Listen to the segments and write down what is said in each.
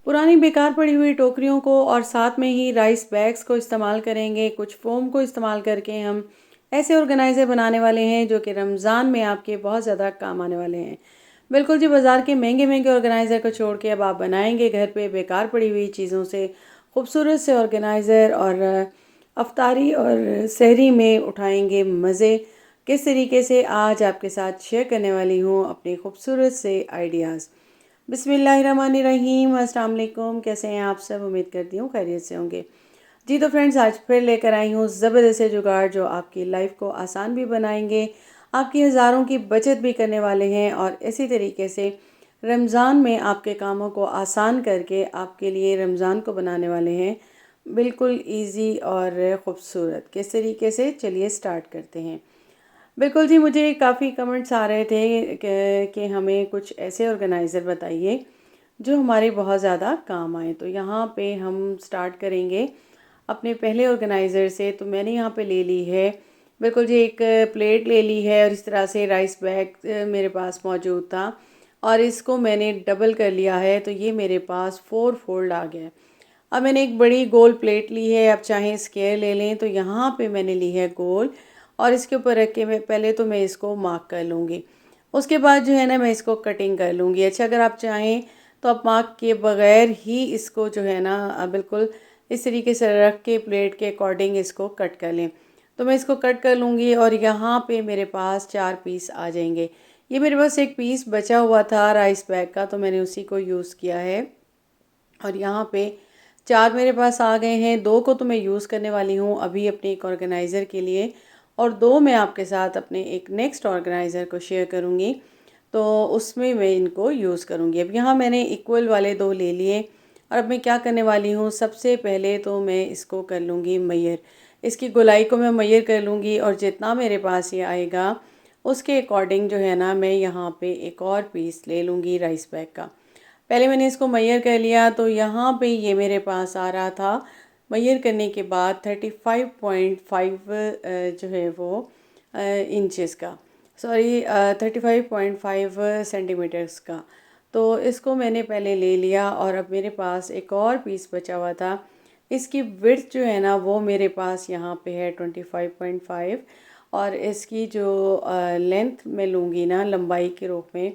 पुरानी बेकार पड़ी हुई टोकरियों को और साथ में ही राइस बैग्स को इस्तेमाल करेंगे, कुछ फ़ोम को इस्तेमाल करके हम ऐसे ऑर्गेनाइज़र बनाने वाले हैं जो कि रमज़ान में आपके बहुत ज़्यादा काम आने वाले हैं। बिल्कुल जी, बाज़ार के महंगे-महंगे ऑर्गेनाइज़र को छोड़ के अब आप बनाएँगे घर पे बेकार पड़ी हुई चीज़ों से खूबसूरत से ऑर्गेनाइज़र और अफ्तारी और सहरी में उठाएँगे मज़े। किस तरीके से आज आपके साथ शेयर करने वाली हूँ अपने खूबसूरत से आइडियाज़। बिस्मिल्लाहिर्रहमानिर्रहीम, अस्सलाम वालेकुम। कैसे हैं आप सब? उम्मीद करती हूँ खैरियत से होंगे। जी तो फ्रेंड्स, आज फिर लेकर आई हूँ ज़बरदस्त से जुगाड़ जो आपकी लाइफ को आसान भी बनाएंगे, आपकी हज़ारों की बचत भी करने वाले हैं और इसी तरीके से रमज़ान में आपके कामों को आसान करके आपके लिए रमज़ान को बनाने वाले हैं बिल्कुल ईजी और ख़ूबसूरत। किस तरीके से, चलिए स्टार्ट करते हैं। बिल्कुल जी, मुझे काफ़ी कमेंट्स आ रहे थे कि हमें कुछ ऐसे ऑर्गेनाइज़र बताइए जो हमारे बहुत ज़्यादा काम आए। तो यहाँ पे हम स्टार्ट करेंगे अपने पहले ऑर्गेनाइज़र से। तो मैंने यहाँ पे ले ली है, बिल्कुल जी, एक प्लेट ले ली है और इस तरह से राइस बैग मेरे पास मौजूद था और इसको मैंने डबल कर लिया है। तो ये मेरे पास 4 फोल्ड आ गया है। अब मैंने एक बड़ी गोल प्लेट ली है, आप चाहें स्क्वायर ले लें। तो यहाँ पे मैंने ली है गोल और इसके ऊपर रख के मैं इसको मार्क कर लूँगी। उसके बाद जो है ना, मैं इसको कटिंग कर लूँगी। अच्छा, अगर आप चाहें तो आप मार्क किए बगैर ही इसको जो है ना बिल्कुल इस तरीके से रख के प्लेट के अकॉर्डिंग इसको कट कर लें। तो मैं इसको कट कर लूँगी और यहाँ पे मेरे पास 4 पीस आ जाएंगे। ये मेरे पास एक पीस बचा हुआ था राइस बैग का, तो मैंने उसी को यूज़ किया है और यहाँ पे 4 मेरे पास आ गए हैं। 2 को तो मैं यूज़ करने वाली हूँ अभी अपने एक ऑर्गेनाइज़र के लिए और 2 मैं आपके साथ अपने एक नेक्स्ट ऑर्गेनाइज़र को शेयर करूँगी। तो उसमें मैं इनको यूज़ करूँगी। अब यहाँ मैंने इक्वल वाले 2 ले लिए और अब मैं क्या करने वाली हूँ, सबसे पहले तो मैं इसको कर लूँगी मैयर। इसकी गोलाई को मैं मैयर कर लूँगी और जितना मेरे पास ये आएगा उसके अकॉर्डिंग जो है ना, मैं यहाँ पे एक और पीस ले लूँगी राइस बैग का। पहले मैंने इसको मैयर कर लिया तो यहाँ पे ये मेरे पास आ रहा था मैयर करने के बाद 35.5 जो है वो इंचेस का, सॉरी 35.5 सेंटीमीटर्स का। तो इसको मैंने पहले ले लिया और अब मेरे पास एक और पीस बचा हुआ था। इसकी विड्थ जो है ना वो मेरे पास यहाँ पे है 25.5 और इसकी जो लेंथ मैं लूँगी ना लंबाई के रूप में,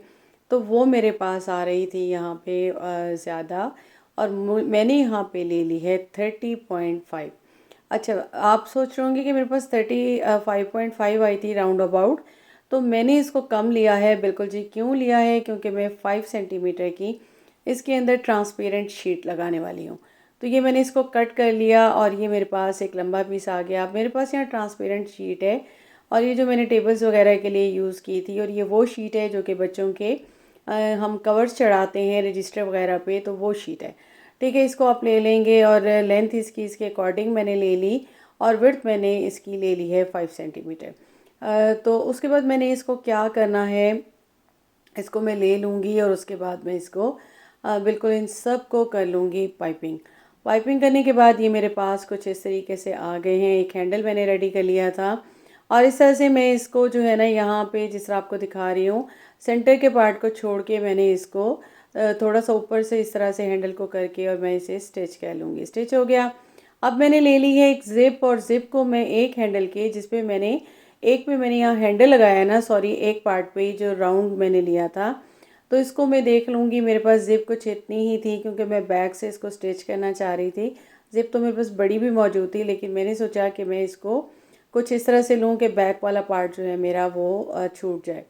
तो वो मेरे पास आ रही थी यहाँ पे ज़्यादा और मैंने यहाँ पे ले ली है 30.5। अच्छा, आप सोच रहे होंगे कि मेरे पास 35.5 आई थी राउंड अबाउट, तो मैंने इसको कम लिया है। बिल्कुल जी, क्यों लिया है, क्योंकि मैं 5 सेंटीमीटर की इसके अंदर ट्रांसपेरेंट शीट लगाने वाली हूँ। तो ये मैंने इसको कट कर लिया और ये मेरे पास एक लंबा पीस आ गया। अब मेरे पास यहाँ ट्रांसपेरेंट शीट है और ये जो मैंने टेबल्स वगैरह के लिए यूज़ की थी और ये वो शीट है जो कि बच्चों के हम कवर्स चढ़ाते हैं रजिस्टर वगैरह पे, तो वो शीट है। ठीक है, इसको आप ले लेंगे और लेंथ इसकी इसके अकॉर्डिंग मैंने ले ली और विड्थ मैंने इसकी ले ली है 5 सेंटीमीटर। तो उसके बाद मैंने इसको क्या करना है, इसको मैं ले लूँगी और उसके बाद मैं इसको बिल्कुल इन सब को कर लूँगी पाइपिंग। पाइपिंग करने के बाद ये मेरे पास कुछ इस तरीके से आ गए हैं। एक हैंडल मैंने रेडी कर लिया था और इस तरह से मैं इसको जो है ना यहाँ पे जिस तरह आपको दिखा रही हूँ, सेंटर के पार्ट को छोड़ के मैंने इसको थोड़ा सा ऊपर से इस तरह से हैंडल को करके और मैं इसे स्टिच कर लूँगी। स्टिच हो गया। अब मैंने ले ली है एक ज़िप और ज़िप को मैं एक हैंडल के जिस पे मैंने एक पे मैंने यहाँ हैंडल लगाया है ना, सॉरी, एक पार्ट पे जो राउंड मैंने लिया था, तो इसको मैं देख लूँगी। मेरे पास ज़िप कुछ इतनी ही थी क्योंकि मैं बैक से इसको स्टिच करना चाह रही थी। ज़िप तो मेरे पास बड़ी भी मौजूद थी लेकिन मैंने सोचा कि मैं इसको कुछ इस तरह से लूँ कि बैक वाला पार्ट जो है मेरा वो छूट जाए।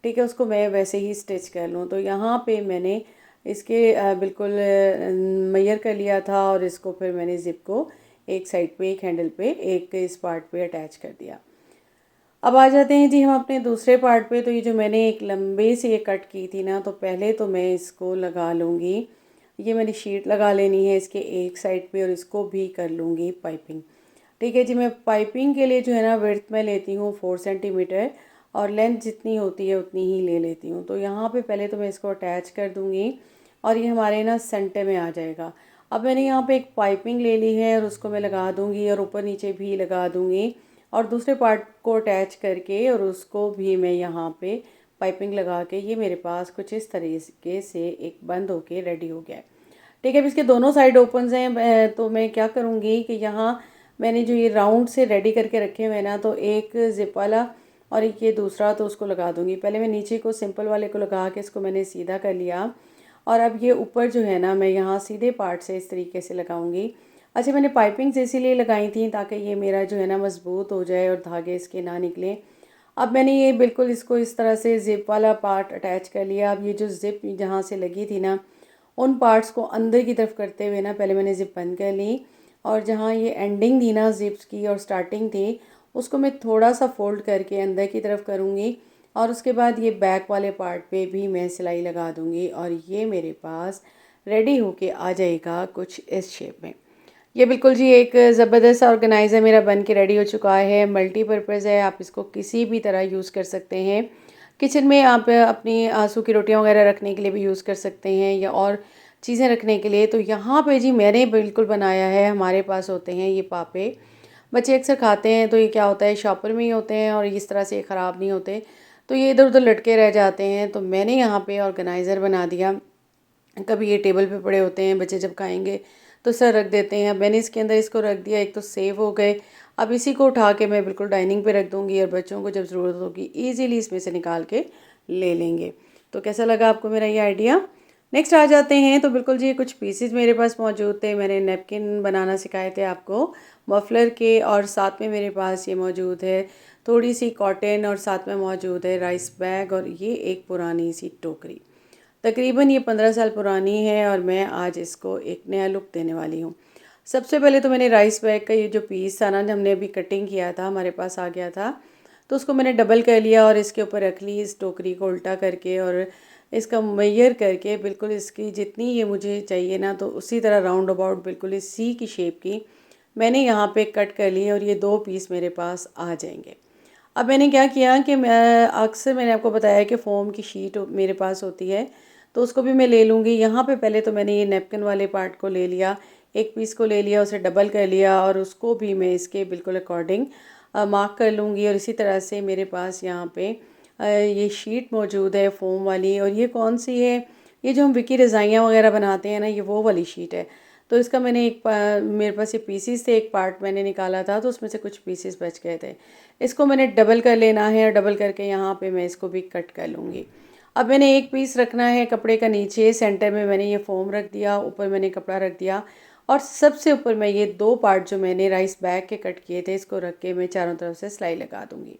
ठीक है, उसको मैं वैसे ही स्टिच कर लूँ। तो यहाँ पे मैंने इसके बिल्कुल मेजर कर लिया था और इसको फिर मैंने ज़िप को एक साइड पे एक हैंडल पे एक इस पार्ट पे अटैच कर दिया। अब आ जाते हैं जी हम अपने दूसरे पार्ट पे। तो ये जो मैंने एक लंबे से ये कट की थी ना, तो पहले तो मैं इसको लगा लूँगी। ये मैंने शीट लगा लेनी है इसके एक साइड पे और इसको भी कर लूँगी पाइपिंग। ठीक है जी, मैं पाइपिंग के लिए जो है ना विड्थ में लेती हूँ 4 सेंटीमीटर और लेंथ जितनी होती है उतनी ही ले लेती हूँ। तो यहाँ पे पहले तो मैं इसको अटैच कर दूँगी और ये हमारे ना सेंटर में आ जाएगा। अब मैंने यहाँ पे एक पाइपिंग ले ली है और उसको मैं लगा दूँगी और ऊपर नीचे भी लगा दूँगी और दूसरे पार्ट को अटैच करके और उसको भी मैं यहाँ पे पाइपिंग लगा के ये मेरे पास कुछ इस तरीके से एक बंद होके रेडी हो गया है। ठीक है, अब इसके दोनों साइड ओपन हैं। तो मैं क्या करूँगी कि यहाँ मैंने जो ये राउंड से रेडी करके रखे हुए हैं ना, तो एक ज़िप वाला और एक ये दूसरा, तो उसको लगा दूँगी। पहले मैं नीचे को सिंपल वाले को लगा के इसको मैंने सीधा कर लिया, और अब ये ऊपर जो है ना, मैं यहाँ सीधे पार्ट से इस तरीके से लगाऊंगी। अच्छा, मैंने पाइपिंग्स इसीलिए लगाई थी ताकि ये मेरा जो है ना मज़बूत हो जाए और धागे इसके ना निकले। अब मैंने ये बिल्कुल इसको इस तरह से ज़िप वाला पार्ट अटैच कर लिया। अब ये जो ज़िप जहाँ से लगी थी ना, उन पार्ट्स को अंदर की तरफ करते हुए ना पहले मैंने ज़िप बंद कर ली, और जहाँ ये एंडिंग थी ना ज़िप्स की और स्टार्टिंग थी, उसको मैं थोड़ा सा फोल्ड करके अंदर की तरफ करूँगी, और उसके बाद ये बैक वाले पार्ट पे भी मैं सिलाई लगा दूँगी, और ये मेरे पास रेडी होके आ जाएगा कुछ इस शेप में। ये बिल्कुल जी एक ज़बरदस्त ऑर्गेनाइज़र मेरा बन के रेडी हो चुका है। मल्टीपर्पज़ है, आप इसको किसी भी तरह यूज़ कर सकते हैं। किचन में आप अपनी सूखी रोटियां वगैरह रखने के लिए भी यूज़ कर सकते हैं, या और चीज़ें रखने के लिए। तो यहाँ पे जी मैंने बिल्कुल बनाया है, हमारे पास होते हैं ये पापे, बच्चे अक्सर खाते हैं। तो ये क्या होता है, शॉपर में ही होते हैं और इस तरह से ख़राब नहीं होते, तो ये इधर उधर लटके रह जाते हैं। तो मैंने यहाँ पे ऑर्गेनाइज़र बना दिया। कभी ये टेबल पे पड़े होते हैं, बच्चे जब खाएंगे तो सर रख देते हैं। अब मैंने इसके अंदर इसको रख दिया, एक तो सेव हो गए। अब इसी को उठा के मैं बिल्कुल डाइनिंग पे रख दूँगी, और बच्चों को जब ज़रूरत होगी ईज़िली इसमें से निकाल के ले लेंगे। तो कैसा लगा आपको मेरा ये आइडिया? नेक्स्ट आ जाते हैं। तो बिल्कुल जी कुछ पीसेस मेरे पास मौजूद थे, मैंने नैपकिन बनाना सिखाए थे आपको मफलर के, और साथ में मेरे पास ये मौजूद है थोड़ी सी कॉटन, और साथ में मौजूद है राइस बैग, और ये एक पुरानी सी टोकरी। तकरीबन ये 15 साल पुरानी है, और मैं आज इसको एक नया लुक देने वाली हूँ। सबसे पहले तो मैंने राइस बैग का ये जो पीस था ना, हमने अभी कटिंग किया था, हमारे पास आ गया था, तो उसको मैंने डबल कर लिया और इसके ऊपर रख ली इस टोकरी को उल्टा करके, और इसका मेजर करके बिल्कुल इसकी जितनी ये मुझे चाहिए ना, तो उसी तरह राउंड अबाउट बिल्कुल इस सी की शेप की मैंने यहाँ पे कट कर ली, और ये 2 पीस मेरे पास आ जाएंगे। अब मैंने क्या किया कि मैं अक्सर मैंने आपको बताया कि फ़ोम की शीट मेरे पास होती है, तो उसको भी मैं ले लूँगी। यहाँ पे पहले तो मैंने ये नैपकिन वाले पार्ट को ले लिया, एक पीस को ले लिया, उसे डबल कर लिया, और उसको भी मैं इसके बिल्कुल अकॉर्डिंग मार्क कर लूँगी। और इसी तरह से मेरे पास यहाँ पे ये शीट मौजूद है फ़ोम वाली, और ये कौन सी है, ये जो हम विकी रज़ाइयाँ वगैरह बनाते हैं ना, ये वो वाली शीट है। तो इसका मैंने मेरे पास ये पीसीस थे, एक पार्ट मैंने निकाला था, तो उसमें से कुछ पीसेस बच गए थे। इसको मैंने डबल कर लेना है, और डबल करके यहाँ पे मैं इसको भी कट कर लूँगी। अब मैंने एक पीस रखना है कपड़े का नीचे, सेंटर में मैंने ये फ़ोम रख दिया, ऊपर मैंने कपड़ा रख दिया, और सबसे ऊपर मैं ये 2 पार्ट जो मैंने राइस बैग के कट किए थे, इसको रख के मैं चारों तरफ से सिलाई लगा दूँगी।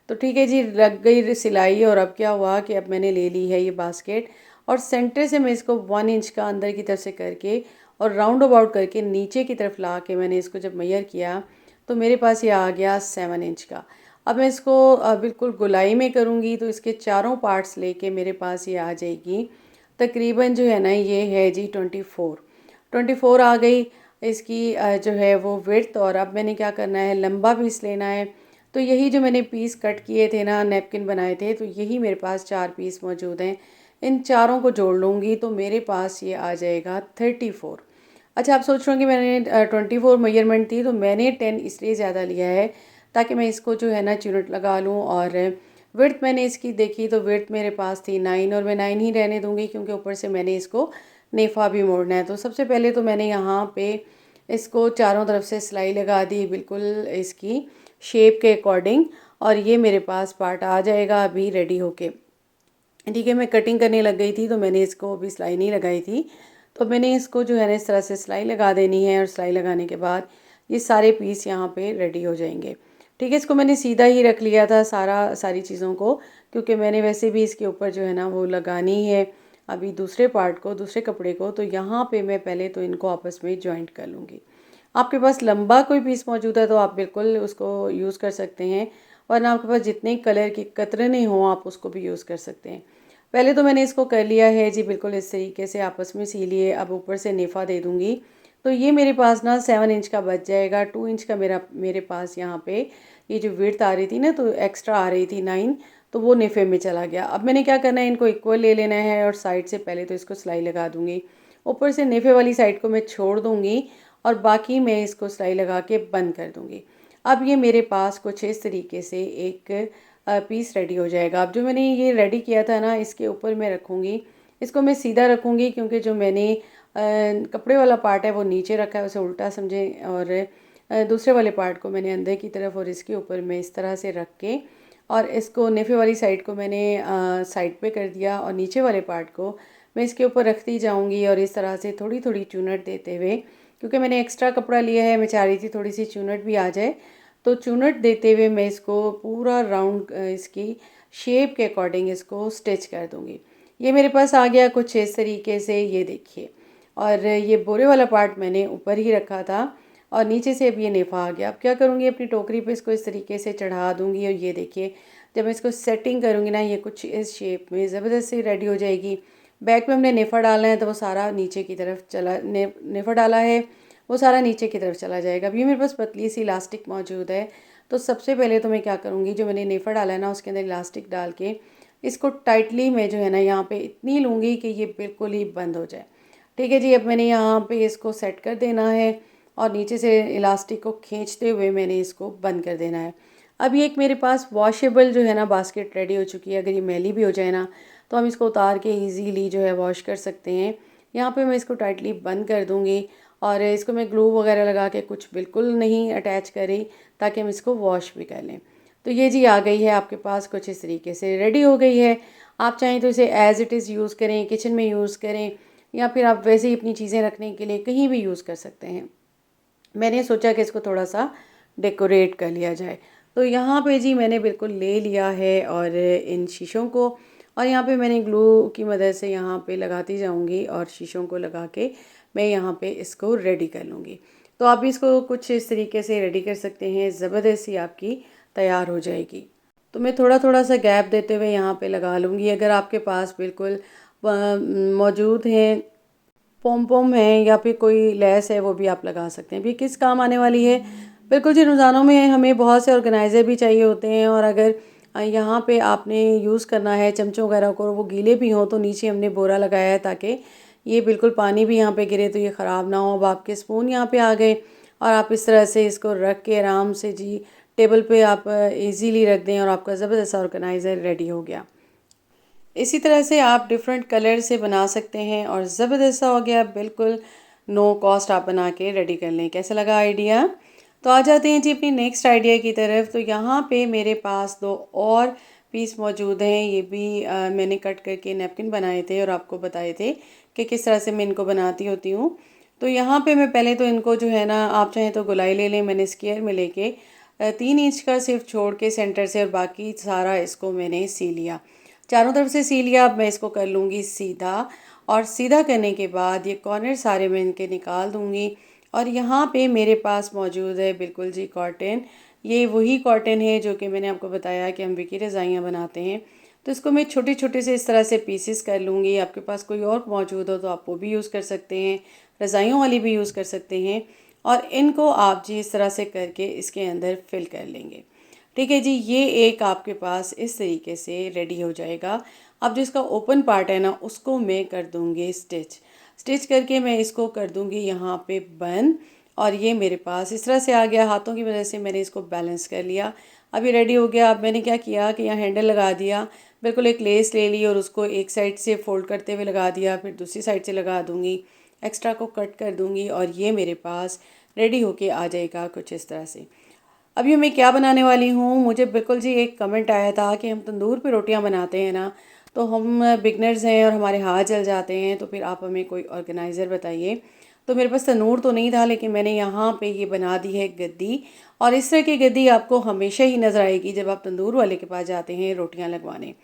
तो ठीक है जी, लग गई सिलाई। और अब क्या हुआ कि अब मैंने ले ली है ये बास्केट, और सेंटर से मैं इसको 1 इंच का अंदर की तरफ से करके और राउंड अबाउट करके नीचे की तरफ ला के मैंने इसको जब मेजर किया, तो मेरे पास ये आ गया 7 इंच का। अब मैं इसको बिल्कुल गोलाई में करूँगी, तो इसके चारों पार्ट्स लेके मेरे पास ये आ जाएगी तकरीबन जो है ना, ये है जी 24 आ गई इसकी जो है वो विड्थ। और अब मैंने क्या करना है, लंबा पीस लेना है। तो यही जो मैंने पीस कट किए थे ना, नैपकिन बनाए थे, तो यही मेरे पास 4 पीस मौजूद हैं। इन चारों को जोड़ लूँगी तो मेरे पास ये आ जाएगा 34। अच्छा, आप सोच रहे होंगे मैंने 24 मेजरमेंट थी, तो मैंने 10 इसलिए ज़्यादा लिया है ताकि मैं इसको जो है ना चुनट लगा लूँ। और विड्थ मैंने इसकी देखी तो विड्थ मेरे पास थी 9, और मैं 9 ही रहने दूँगी क्योंकि ऊपर से मैंने इसको नेफा भी मोड़ना है। तो सबसे पहले तो मैंने यहाँ पे इसको चारों तरफ से सिलाई लगा दी बिल्कुल इसकी शेप के अकॉर्डिंग, और ये मेरे पास पार्ट आ जाएगा अभी रेडी होके। ठीक है, मैं कटिंग करने लग गई थी, तो मैंने इसको अभी सिलाई नहीं लगाई थी, तो मैंने इसको जो है ना इस तरह से सिलाई लगा देनी है, और सिलाई लगाने के बाद ये सारे पीस यहाँ पे रेडी हो जाएंगे। ठीक है, इसको मैंने सीधा ही रख लिया था सारी चीज़ों को, क्योंकि मैंने वैसे भी इसके ऊपर जो है ना वो लगानी है अभी दूसरे पार्ट को, दूसरे कपड़े को। तो यहाँ पे मैं पहले तो इनको आपस में जॉइंट कर लूँगी। आपके पास लंबा कोई पीस मौजूद है तो आप बिल्कुल उसको यूज़ कर सकते हैं, वरना आपके पास जितने कलर की कतरने हों आप उसको भी यूज़ कर सकते हैं। पहले तो मैंने इसको कर लिया है जी बिल्कुल इस तरीके से आपस में सी लिए। अब ऊपर से नेफा दे दूँगी, तो ये मेरे पास ना 7 इंच का बच जाएगा। 2 इंच का मेरे पास यहाँ पे ये जो विड्थ आ रही थी ना, तो एक्स्ट्रा आ रही थी 9, तो वो नेफे में चला गया। अब मैंने क्या करना है, इनको इक्वल ले लेना है, और साइड से पहले तो इसको सिलाई लगा दूँगी, ऊपर से नेफे वाली साइड को मैं छोड़ दूँगी, और बाकी मैं इसको सिलाई लगा के बंद कर दूँगी। अब ये मेरे पास कुछ इस तरीके से एक पीस रेडी हो जाएगा। अब जो मैंने ये रेडी किया था ना, इसके ऊपर मैं रखूँगी, इसको मैं सीधा रखूँगी क्योंकि जो मैंने कपड़े वाला पार्ट है वो नीचे रखा है, उसे उल्टा समझें, और दूसरे वाले पार्ट को मैंने अंदर की तरफ और इसके ऊपर मैं इस तरह से रख के और इसको नेफे वाली साइड को मैंने साइड पे कर दिया और नीचे वाले पार्ट को मैं इसके ऊपर रखती जाऊंगी और इस तरह से थोड़ी थोड़ी चूनट देते हुए, क्योंकि मैंने एक्स्ट्रा कपड़ा लिया है, मैं चाह रही थी थोड़ी सी चूनट भी आ जाए, तो चूनट देते हुए मैं इसको पूरा राउंड इसकी शेप के अकॉर्डिंग इसको स्टिच कर दूँगी। ये मेरे पास आ गया कुछ इस तरीके से, ये देखिए। और ये बोरे वाला पार्ट मैंने ऊपर ही रखा था और नीचे से अब ये नेफा आ गया। अब क्या करूँगी, अपनी टोकरी पे इसको इस तरीके से चढ़ा दूँगी और ये देखिए जब मैं इसको सेटिंग करूँगी ना, ये कुछ इस शेप में ज़बरदस्त सी रेडी हो जाएगी। बैक में हमने नेफा डालना है तो वो सारा नीचे की तरफ चला, नेफा डाला है वो सारा नीचे की तरफ चला जाएगा। अब ये मेरे पास पतली सी इलास्टिक मौजूद है, तो सबसे पहले तो मैं क्या करूँगी, जो मैंने नेफा डाला है ना उसके अंदर इलास्टिक डाल के इसको टाइटली मैं जो है ना यहाँ पे इतनी लूँगी कि ये बिल्कुल ही बंद हो जाए। ठीक है जी, अब मैंने यहाँ पे इसको सेट कर देना है और नीचे से इलास्टिक को खींचते हुए मैंने इसको बंद कर देना है। अब ये एक मेरे पास वॉशेबल जो है ना बास्केट रेडी हो चुकी है। अगर ये मैली भी हो जाए ना तो हम इसको उतार के इजीली जो है वॉश कर सकते हैं। यहाँ पे मैं इसको टाइटली बंद कर दूँगी और इसको मैं ग्लू वगैरह लगा के कुछ बिल्कुल नहीं अटैच करी ताकि हम इसको वॉश भी कर लें। तो ये जी आ गई है आपके पास, कुछ इस तरीके से रेडी हो गई है। आप चाहें तो इसे एज़ इट इज़ यूज़ करें, किचन में यूज़ करें, या फिर आप वैसे ही अपनी चीज़ें रखने के लिए कहीं भी यूज़ कर सकते हैं। मैंने सोचा कि इसको थोड़ा सा डेकोरेट कर लिया जाए, तो यहाँ पे जी मैंने बिल्कुल ले लिया है और इन शीशों को, और यहाँ पे मैंने ग्लू की मदद से यहाँ पे लगाती जाऊँगी और शीशों को लगा के मैं यहाँ पे इसको रेडी कर लूँगी। तो आप भी इसको कुछ इस तरीके से रेडी कर सकते हैं, ज़बरदस्त सी आपकी तैयार हो जाएगी। तो मैं थोड़ा थोड़ा सा गैप देते हुए यहाँ पे लगा लूँगी। अगर आपके पास बिल्कुल मौजूद हैं पॉम पॉम है या फिर कोई लेस है, वो भी आप लगा सकते हैं। भी किस काम आने वाली है, बिल्कुल जी। रोज़ानों में हमें बहुत से ऑर्गेनाइज़र भी चाहिए होते हैं, और अगर यहाँ पे आपने यूज़ करना है चमचों वगैरह को, वो गीले भी हों, तो नीचे हमने बोरा लगाया है ताकि ये बिल्कुल पानी भी यहाँ पे गिरे तो ये ख़राब ना हो। अब आपके स्पून यहाँ पे आ गए और आप इस तरह से इसको रख के आराम से जी टेबल पे आप इजीली रख दें और आपका ज़बरदस्त ऑर्गेनाइज़र रेडी हो गया। इसी तरह से आप डिफरेंट कलर से बना सकते हैं और ज़बरदस्त सा हो गया, बिल्कुल नो कॉस्ट आप बना के रेडी कर लें। कैसा लगा आइडिया? तो आ जाते हैं जी अपनी नेक्स्ट आइडिया की तरफ। तो यहाँ पे मेरे पास दो और पीस मौजूद हैं। ये भी मैंने कट करके नैपकिन बनाए थे और आपको बताए थे कि किस तरह से मैं इनको बनाती होती हूँ। तो यहाँ पे मैं पहले तो इनको जो है ना, आप चाहें तो गोलाई ले लें, मैंने स्क्वायर में लेके 3 इंच का सिर्फ छोड़ के सेंटर से, और बाकी सारा इसको मैंने सी लिया, चारों तरफ से सी लिया। अब मैं इसको कर लूँगी सीधा, और सीधा करने के बाद ये कॉर्नर सारे मैं इनके निकाल दूँगी। और यहाँ पे मेरे पास मौजूद है बिल्कुल जी कॉटन। ये वही कॉटन है जो कि मैंने आपको बताया कि हम विकी रज़ाइयाँ बनाते हैं। तो इसको मैं छोटे छोटे से इस तरह से पीसेस कर लूँगी। आपके पास कोई और मौजूद हो तो आप वो भी यूज़ कर सकते हैं, रज़ाइयों वाली भी यूज़ कर सकते हैं। और इनको आप जी इस तरह से करके इसके अंदर फिल कर लेंगे। ठीक है जी, ये एक आपके पास इस तरीके से रेडी हो जाएगा। अब जो इसका ओपन पार्ट है ना, उसको मैं कर दूँगी स्टिच। स्टिच करके मैं इसको कर दूँगी यहाँ पे बंद, और ये मेरे पास इस तरह से आ गया। हाथों की वजह से मैंने इसको बैलेंस कर लिया। अब ये रेडी हो गया। अब मैंने क्या किया कि यहाँ हैंडल लगा दिया, बिल्कुल एक लेस ले ली और उसको एक साइड से फोल्ड करते हुए लगा दिया, फिर दूसरी साइड से लगा दूँगी, एक्स्ट्रा को कट कर दूँगी, और ये मेरे पास रेडी होके आ जाएगा कुछ इस तरह से। अभी मैं क्या बनाने वाली हूँ, मुझे बिल्कुल जी एक कमेंट आया था कि हम तंदूर पे रोटियाँ बनाते हैं ना, तो हम बिगनर्स हैं और हमारे हाथ जल जाते हैं, तो फिर आप हमें कोई ऑर्गेनाइज़र बताइए। तो मेरे पास तंदूर तो नहीं था, लेकिन मैंने यहाँ पे ये बना दी है गद्दी। और इस तरह की गद्दी आपको हमेशा ही नज़र आएगी जब आप तंदूर वाले के पास जाते हैं रोटियाँ लगवाने।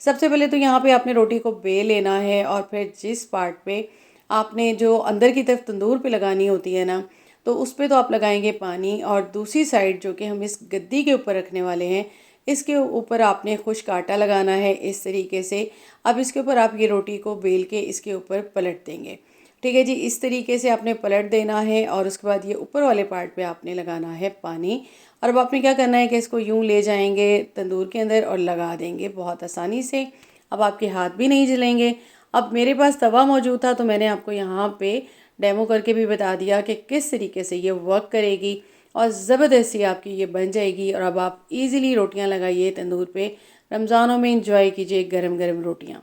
सबसे पहले तो यहाँ पे आपने रोटी को बेल लेना है, और फिर जिस पार्ट पे आपने जो अंदर की तरफ तंदूर पे लगानी होती है ना, तो उस पे तो आप लगाएंगे पानी, और दूसरी साइड जो कि हम इस गद्दी के ऊपर रखने वाले हैं, इसके ऊपर आपने खुश्क आटा लगाना है इस तरीके से। अब इसके ऊपर आप ये रोटी को बेल के इसके ऊपर पलट देंगे। ठीक है जी, इस तरीके से आपने पलट देना है, और उसके बाद ये ऊपर वाले पार्ट पे आपने लगाना है पानी। और अब आपने क्या करना है कि इसको यूं ले जाएंगे तंदूर के अंदर और लगा देंगे बहुत आसानी से। अब आपके हाथ भी नहीं जलेंगे। अब मेरे पास तवा मौजूद था, तो मैंने आपको यहाँ पे डेमो करके भी बता दिया कि किस तरीके से ये वर्क करेगी, और ज़बरदस्त सी आपकी ये बन जाएगी। और अब आप इजीली रोटियां लगाइए तंदूर पे, रमज़ानों में इंजॉय कीजिए गरम गरम रोटियां।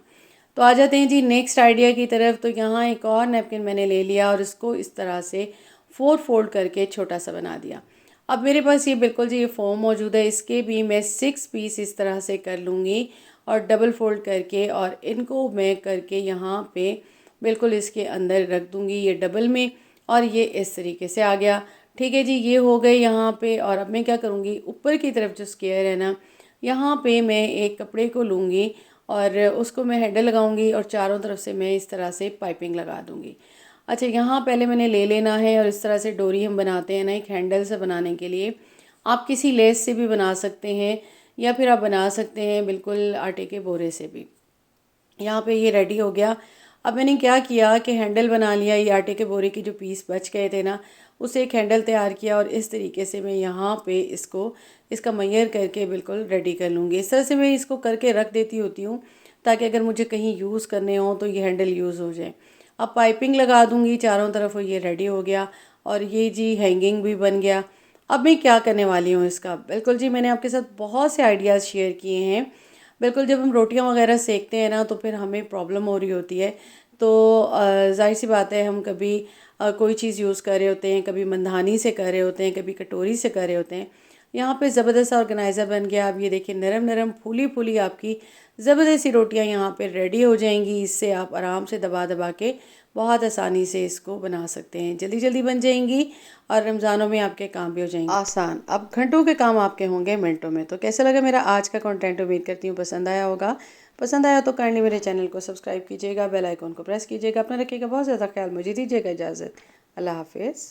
तो आ जाते हैं जी नेक्स्ट आइडिया की तरफ। तो यहाँ एक और नैपकिन मैंने ले लिया और इसको इस तरह से 4 फोल्ड करके छोटा सा बना दिया। अब मेरे पास ये बिल्कुल जी ये फॉर्म मौजूद है, इसके भी मैं 6 पीस इस तरह से कर लूँगी और डबल फोल्ड करके, और इनको मैं करके यहाँ पे बिल्कुल इसके अंदर रख दूँगी ये डबल में, और ये इस तरीके से आ गया। ठीक है जी, ये हो गए यहाँ पे। और अब मैं क्या करूँगी, ऊपर की तरफ जो स्क्वायर है ना, यहाँ पे मैं एक कपड़े को लूँगी और उसको मैं हैंडल लगाऊंगी और चारों तरफ से मैं इस तरह से पाइपिंग लगा दूंगी। अच्छा, यहाँ पहले मैंने ले लेना है और इस तरह से डोरी हम बनाते हैं ना एक हैंडल से बनाने के लिए। आप किसी लेस से भी बना सकते हैं या फिर आप बना सकते हैं बिल्कुल आटे के बोरे से भी। यहाँ पे ये रेडी हो गया। अब मैंने क्या किया कि हैंडल बना लिया, ये आटे के बोरे के जो पीस बच गए थे ना, उसे एक हैंडल तैयार किया और इस तरीके से मैं यहाँ पे इसको इसका मैयर करके बिल्कुल रेडी कर लूँगी। इस तरह से मैं इसको करके रख देती होती हूँ ताकि अगर मुझे कहीं यूज़ करने हो तो ये हैंडल यूज़ हो जाए। अब पाइपिंग लगा दूँगी चारों तरफ और ये रेडी हो गया। और ये जी हैंगिंग भी बन गया। अब मैं क्या करने वाली हूँ इसका, बिल्कुल जी मैंने आपके साथ बहुत से आइडियाज़ शेयर किए हैं। बिल्कुल जब हम रोटियां वगैरह सेकते हैं ना तो फिर हमें प्रॉब्लम हो रही होती है। तो जाहिर सी बात है, हम कभी कोई चीज़ यूज़ कर रहे होते हैं, कभी मंधानी से कर रहे होते हैं, कभी कटोरी से कर रहे होते हैं। यहाँ पे ज़बरदस्त ऑर्गेनाइज़र बन गया। अब ये देखिए नरम नरम फूली फूली आपकी ज़बरदस्त सी रोटियाँ यहाँ पे रेडी हो जाएंगी। इससे आप आराम से दबा दबा के बहुत आसानी से इसको बना सकते हैं, जल्दी जल्दी बन जाएंगी और रमज़ानों में आपके काम भी हो जाएंगे आसान। अब घंटों के काम आपके होंगे मिनटों में। तो कैसा लगा मेरा आज का कंटेंट, उम्मीद करती हूँ पसंद आया होगा। पसंद आया तो काइंडली मेरे चैनल को सब्सक्राइब कीजिएगा, बेल आइकॉन को प्रेस कीजिएगा। अपना रखिएगा बहुत ज़्यादा ख्याल, मुझे दीजिएगा इजाज़त। अल्लाह हाफिज़।